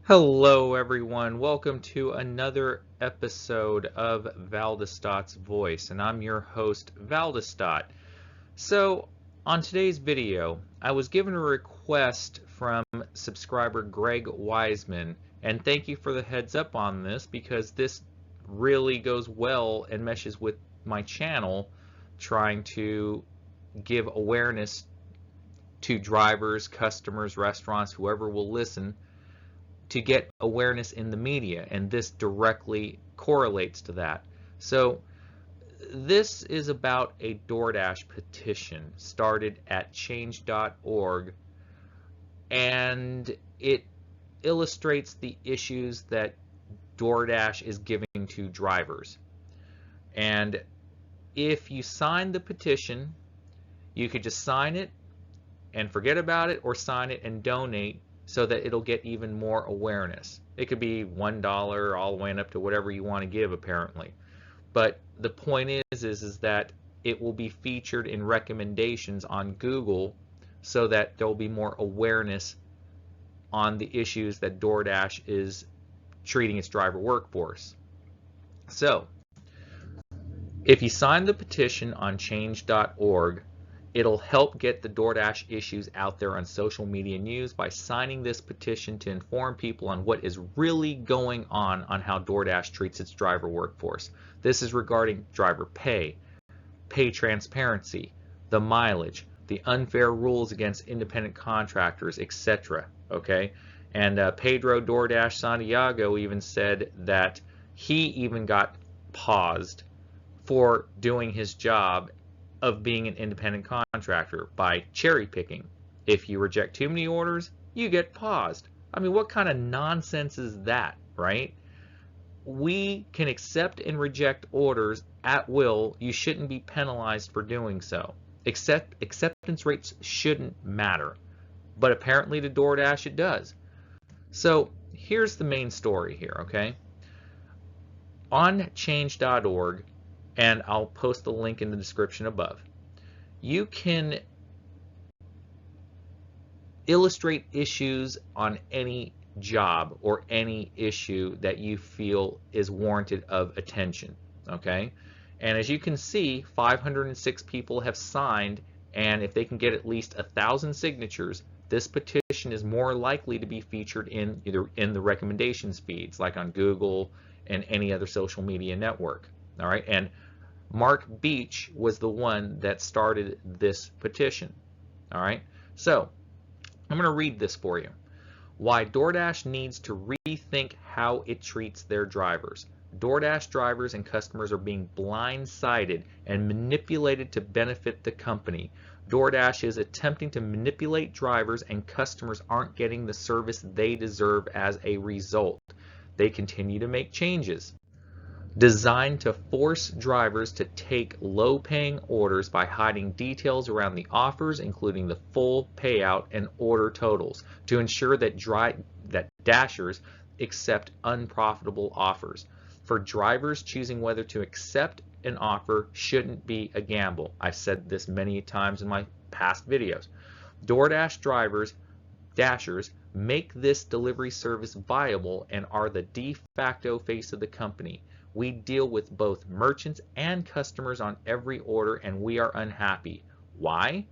Hello everyone, welcome to another episode of Valdestat's Voice, and I'm your host Valdestat. So on today's video, I was given a request from subscriber Greg Wiseman, and thank you for the heads up on this because this really goes well and meshes with my channel trying to give awareness to drivers, customers, restaurants, whoever will listen, to get awareness in the media, and this directly correlates to that. So this is about a Doordash petition started at change.org, and it illustrates the issues that Doordash is giving to drivers. And if you sign the petition, you could just sign it and forget about it, or sign it and donate so that it'll get even more awareness. It could be $1 all the way up to whatever you want to give, apparently. But the point is that it will be featured in recommendations on Google so that there'll be more awareness on the issues that Doordash is treating its driver workforce. So if you sign the petition on change.org, it'll help get the Doordash issues out there on social media news by signing this petition to inform people on what is really going on how Doordash treats its driver workforce. This is regarding driver pay, pay transparency, the mileage, the unfair rules against independent contractors, etc. Okay? And Pedro Doordash Santiago even said that he even got paused for doing his job of being an independent contractor by cherry picking. If you reject too many orders, you get paused. I mean, what kind of nonsense is that, right? We can accept and reject orders at will. You shouldn't be penalized for doing so. Acceptance rates shouldn't matter, but apparently to Doordash it does. So here's the main story here, okay? On change.org, and I'll post the link in the description above, you can illustrate issues on any job or any issue that you feel is warranted of attention, okay? And as you can see, 506 people have signed, and if they can get at least 1,000 signatures, this petition is more likely to be featured in either in the recommendations feeds, like on Google and any other social media network. All right, and Mark Beach was the one that started this petition. All right, so I'm going to read this for you. Why Doordash needs to rethink how it treats their drivers. Doordash drivers and customers are being blindsided and manipulated to benefit the company. Doordash is attempting to manipulate drivers, and customers aren't getting the service they deserve as a result. They continue to make changes designed to force drivers to take low-paying orders by hiding details around the offers, including the full payout and order totals, to ensure that dashers accept unprofitable offers. For drivers, choosing whether to accept an offer shouldn't be a gamble. I've said this many times in my past videos. Doordash dashers make this delivery service viable and are the de facto face of the company. We deal with both merchants and customers on every order, and we are unhappy. Why?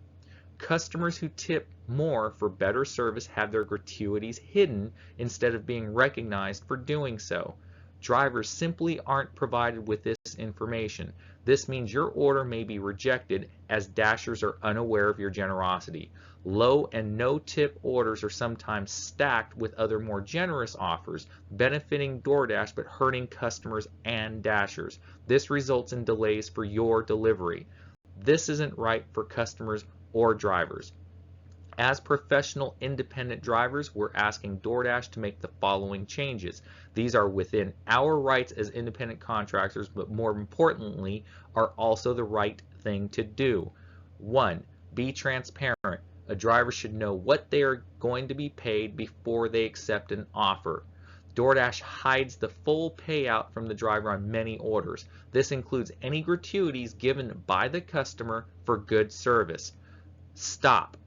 Customers who tip more for better service have their gratuities hidden instead of being recognized for doing so. Drivers simply aren't provided with this information. This means your order may be rejected as dashers are unaware of your generosity. Low and no tip orders are sometimes stacked with other more generous offers, benefiting Doordash but hurting customers and dashers. This results in delays for your delivery. This isn't right for customers or drivers. As professional independent drivers, we're asking Doordash to make the following changes. These are within our rights as independent contractors, but more importantly, are also the right thing to do. 1. Be transparent. A driver should know what they are going to be paid before they accept an offer. Doordash hides the full payout from the driver on many orders. This includes any gratuities given by the customer for good service. Stop.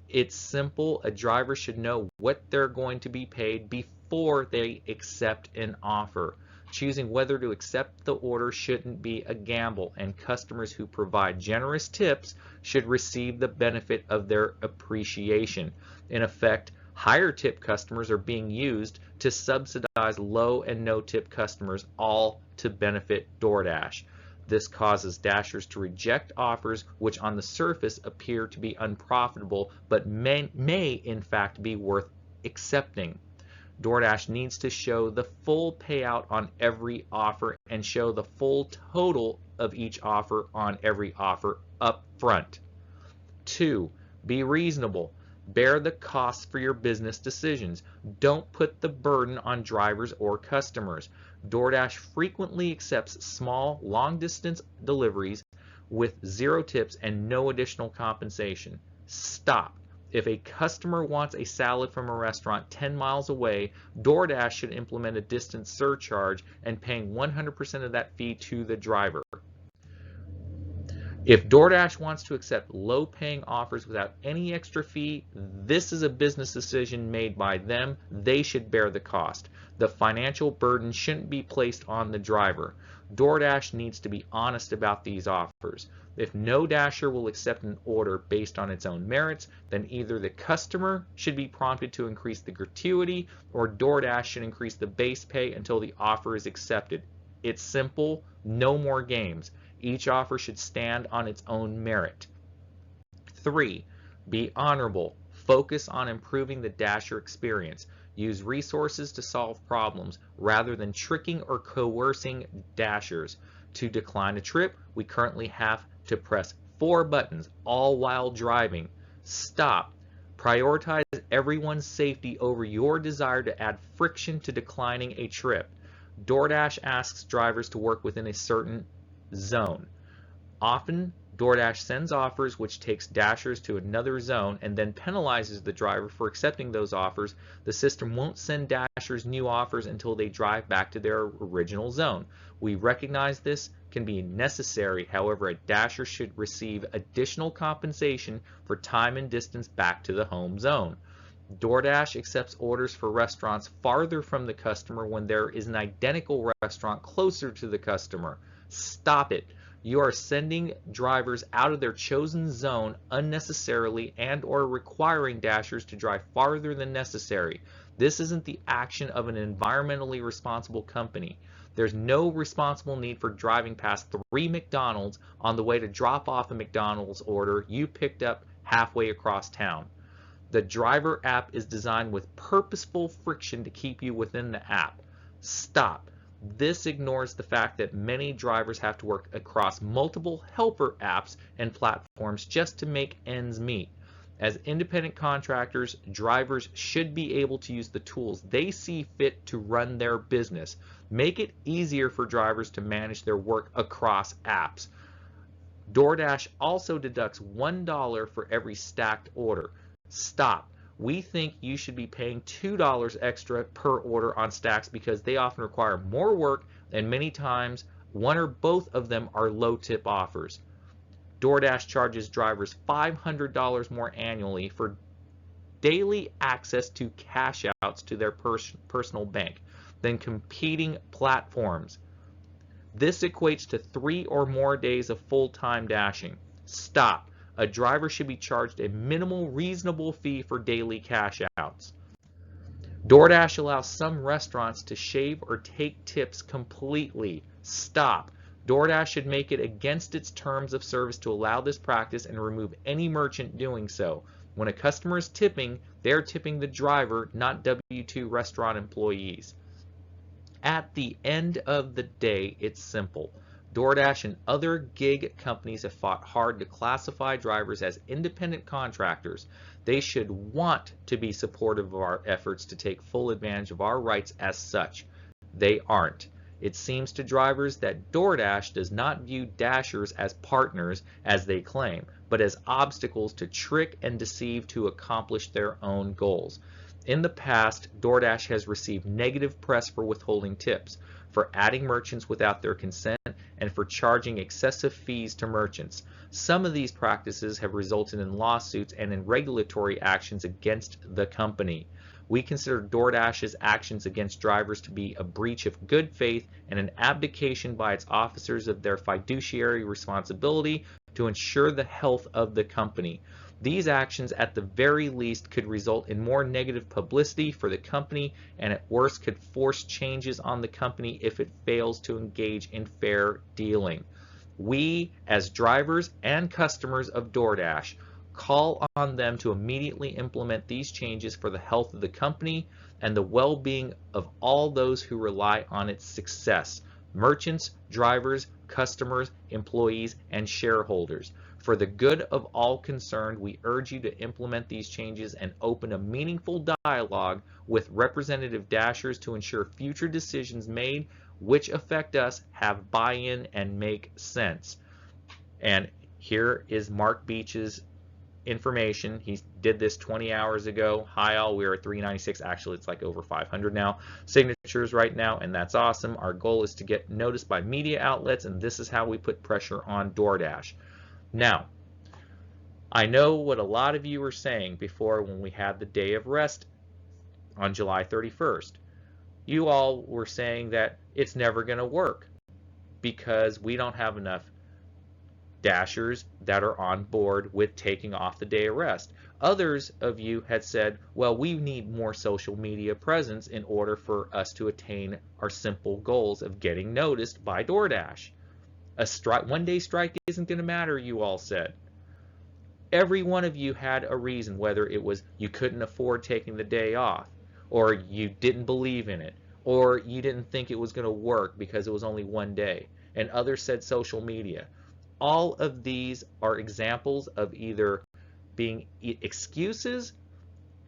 It's simple. A driver should know what they're going to be paid before before they accept an offer. Choosing whether to accept the order shouldn't be a gamble, and customers who provide generous tips should receive the benefit of their appreciation. In effect, higher tip customers are being used to subsidize low and no tip customers, all to benefit DoorDash. This causes Dashers to reject offers which on the surface appear to be unprofitable but may in fact be worth accepting. DoorDash needs to show the full payout on every offer and show the full total of each offer on every offer up front. 2. Be reasonable. Bear the costs for your business decisions. Don't put the burden on drivers or customers. DoorDash frequently accepts small, long-distance deliveries with 0 tips and no additional compensation. Stop. If a customer wants a salad from a restaurant 10 miles away, DoorDash should implement a distance surcharge and paying 100% of that fee to the driver. If DoorDash wants to accept low-paying offers without any extra fee, this is a business decision made by them. They should bear the cost. The financial burden shouldn't be placed on the driver. DoorDash needs to be honest about these offers. If no Dasher will accept an order based on its own merits, then either the customer should be prompted to increase the gratuity or DoorDash should increase the base pay until the offer is accepted. It's simple, no more games. Each offer should stand on its own merit. 3. Be honorable. Focus on improving the Dasher experience. Use resources to solve problems rather than tricking or coercing Dashers. To decline a trip, we currently have to press 4 buttons, all while driving. Stop. Prioritize everyone's safety over your desire to add friction to declining a trip. DoorDash asks drivers to work within a certain zone. Often, DoorDash sends offers which takes Dashers to another zone and then penalizes the driver for accepting those offers. The system won't send Dashers new offers until they drive back to their original zone. We recognize this can be necessary, however, a Dasher should receive additional compensation for time and distance back to the home zone. DoorDash accepts orders for restaurants farther from the customer when there is an identical restaurant closer to the customer. Stop it. You are sending drivers out of their chosen zone unnecessarily and or requiring Dashers to drive farther than necessary. This isn't the action of an environmentally responsible company. There's no responsible need for driving past 3 McDonald's on the way to drop off a McDonald's order you picked up halfway across town. The driver app is designed with purposeful friction to keep you within the app. Stop. This ignores the fact that many drivers have to work across multiple helper apps and platforms just to make ends meet. As independent contractors, drivers should be able to use the tools they see fit to run their business. Make it easier for drivers to manage their work across apps. DoorDash also deducts $1 for every stacked order. Stop. We think you should be paying $2 extra per order on stacks because they often require more work and many times one or both of them are low tip offers. DoorDash charges drivers $500 more annually for daily access to cash outs to their personal bank than competing platforms. This equates to 3 or more days of full-time dashing. Stop. A driver should be charged a minimal reasonable fee for daily cash outs. DoorDash allows some restaurants to shave or take tips completely. Stop. DoorDash should make it against its terms of service to allow this practice and remove any merchant doing so. When a customer is tipping, they're tipping the driver, not W-2 restaurant employees. At the end of the day, it's simple. DoorDash and other gig companies have fought hard to classify drivers as independent contractors. They should want to be supportive of our efforts to take full advantage of our rights as such. They aren't. It seems to drivers that DoorDash does not view Dashers as partners as they claim, but as obstacles to trick and deceive to accomplish their own goals. In the past, DoorDash has received negative press for withholding tips, for adding merchants without their consent, and for charging excessive fees to merchants. Some of these practices have resulted in lawsuits and in regulatory actions against the company. We consider DoorDash's actions against drivers to be a breach of good faith and an abdication by its officers of their fiduciary responsibility to ensure the health of the company. These actions at the very least could result in more negative publicity for the company, and at worst could force changes on the company if it fails to engage in fair dealing. We, as drivers and customers of DoorDash, call on them to immediately implement these changes for the health of the company and the well-being of all those who rely on its success: merchants, drivers, customers, employees, and shareholders. For the good of all concerned, we urge you to implement these changes and open a meaningful dialogue with representative Dashers to ensure future decisions made which affect us have buy-in and make sense. And here is Mark Beach's information. He did this 20 hours ago. Hi all, we are at 396. Actually, it's like over 500 now signatures right now, and that's awesome. Our goal is to get noticed by media outlets, and this is how we put pressure on DoorDash. Now, I know what a lot of you were saying before when we had the day of rest on July 31st. You all were saying that it's never going to work because we don't have enough Dashers that are on board with taking off the day of rest. Others of you had said, well, we need more social media presence in order for us to attain our simple goals of getting noticed by DoorDash. A one-day strike isn't going to matter, you all said. Every one of you had a reason, whether it was you couldn't afford taking the day off, or you didn't believe in it, or you didn't think it was going to work because it was only one day, and others said social media. All of these are examples of either being excuses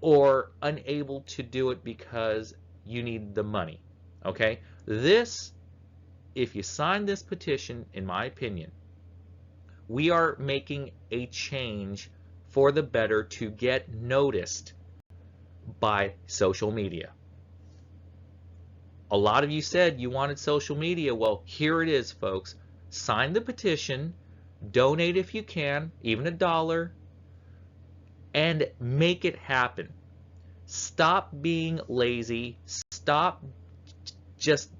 or unable to do it because you need the money. Okay? This, if you sign this petition, in my opinion, we are making a change for the better to get noticed by social media. A lot of you said you wanted social media. Well, here it is, folks. Sign the petition, donate if you can, even $1, and make it happen. Stop being lazy. Stop just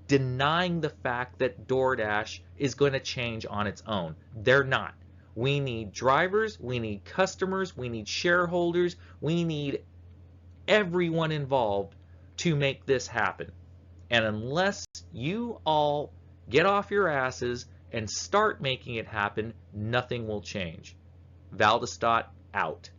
denying the fact that DoorDash is going to change on its own. They're not. We need drivers, we need customers, we need shareholders, we need everyone involved to make this happen. And unless you all get off your asses and start making it happen, nothing will change. Valdestott out.